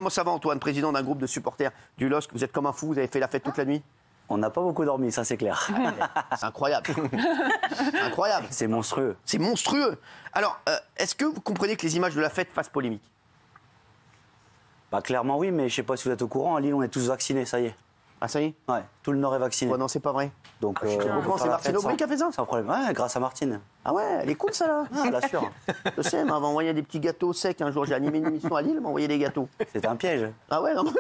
Comment ça va, Antoine, président d'un groupe de supporters du LOSC? Vous êtes comme un fou, vous avez fait la fête toute la nuit? On n'a pas beaucoup dormi, ça c'est clair. C'est incroyable. Incroyable. C'est monstrueux. C'est monstrueux. Alors, est-ce que vous comprenez que les images de la fête fassent polémique? Bah, clairement oui, mais je ne sais pas si vous êtes au courant, à Lille on est tous vaccinés, ça y est. Ah, ça y est? Ouais, tout le Nord est vacciné. Ouais, non, c'est pas vrai. Donc, comment c'est Martine Aubry qui a fait ça? Sans problème. Ouais, grâce à Martine. Ah ouais, elle est cool, ça, là. Ah, bien sûr. Je sais, elle m'avait envoyé des petits gâteaux secs. Un jour, j'ai animé une émission à Lille, elle m'a envoyé des gâteaux. C'était un piège. Ah ouais, non. Non,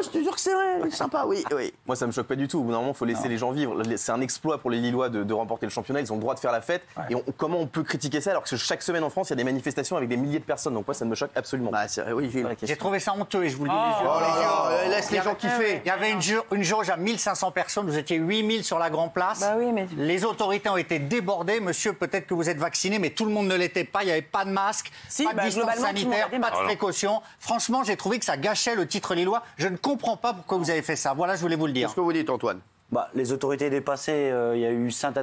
je te jure que c'est vrai, elle est sympa, oui, oui. Moi, ça me choque pas du tout. Au bout d'un moment, il faut laisser les gens vivre. C'est un exploit pour les Lillois de remporter le championnat. Ils ont le droit de faire la fête. Ouais. Et comment on peut critiquer ça alors que chaque semaine en France, il y a des manifestations avec des milliers de personnes. Donc moi, ça ne me choque absolument pas. Bah, oui, j'ai trouvé ça honteux et je vous le dis. Laisse les gens kiffer. Il y avait une jauge à 1500 personnes. Vous étiez 8000 sur la Grande Place. Bah oui, mais... Les autorités ont été débordées. Monsieur, peut-être que vous êtes vacciné, mais tout le monde ne l'était pas. Il n'y avait pas de masque, pas de distance sanitaire, pas de précaution. Franchement, j'ai trouvé que ça gâchait le titre lillois. Je ne comprends pas pourquoi vous avez fait ça. Voilà, je voulais vous le dire. Qu'est-ce que vous dites, Antoine? Bah, les autorités dépassées, il y a eu 7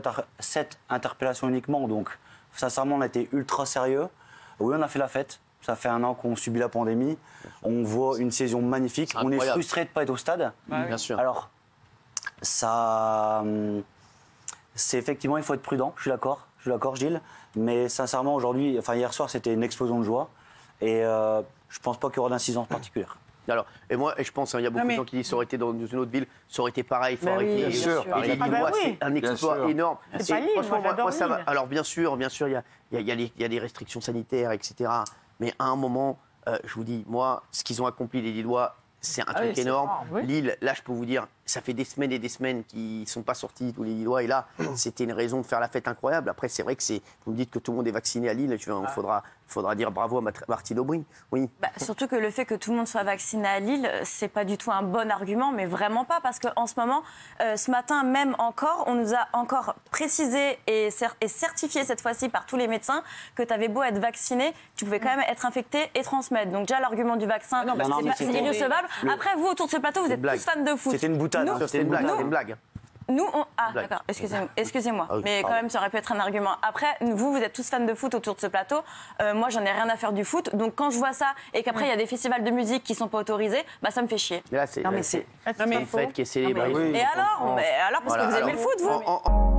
interpellations uniquement. Donc, sincèrement, on a été ultra sérieux. Oui, on a fait la fête. Ça fait 1 an qu'on subit la pandémie. On voit une saison magnifique. On est frustré de ne pas être au stade. Bien sûr. Alors, ça... C'est effectivement, il faut être prudent. Je suis d'accord, Gilles. Mais sincèrement, aujourd'hui, enfin hier soir, c'était une explosion de joie. Et je pense pas qu'il y aura d'incidence particulière. Alors, je pense, il y a beaucoup de gens qui disent que ça aurait été dans une autre ville, ça aurait été pareil. Bah oui, bien sûr. Et Lillois, c'est un exploit énorme. C'est pas Lille, moi, ça va. Alors, bien sûr, il y a des restrictions sanitaires, etc. Mais à un moment, je vous dis, moi, ce qu'ils ont accompli, les Lillois, c'est un truc énorme. Lille, là, je peux vous dire, ça fait des semaines et des semaines qu'ils ne sont pas sortis, tous les Lillois. Et là, c'était une raison de faire la fête incroyable. Après, c'est vrai que vous me dites que tout le monde est vacciné à Lille. Il faudra dire bravo à Martine Aubry. Oui. Bah, surtout que le fait que tout le monde soit vacciné à Lille, c'est pas du tout un bon argument, mais vraiment pas. Parce qu'en ce moment, ce matin même encore, on nous a encore précisé et certifié cette fois-ci par tous les médecins que tu avais beau être vacciné, tu pouvais quand même être infecté et transmettre. Donc déjà, l'argument du vaccin, c'est irrecevable. Après, vous, autour de ce plateau, vous êtes tous fans de foot. C'était une boutade. C'était une blague. Nous, d'accord, excusez-moi. Mais quand même, ça aurait pu être un argument. Après, vous êtes tous fans de foot autour de ce plateau. Moi, j'en ai rien à faire du foot. Donc, quand je vois ça et qu'après, il y a des festivals de musique qui ne sont pas autorisés, bah, ça me fait chier. Là, c'est une fête qui est célébrée. Et alors, parce que vous aimez le foot, vous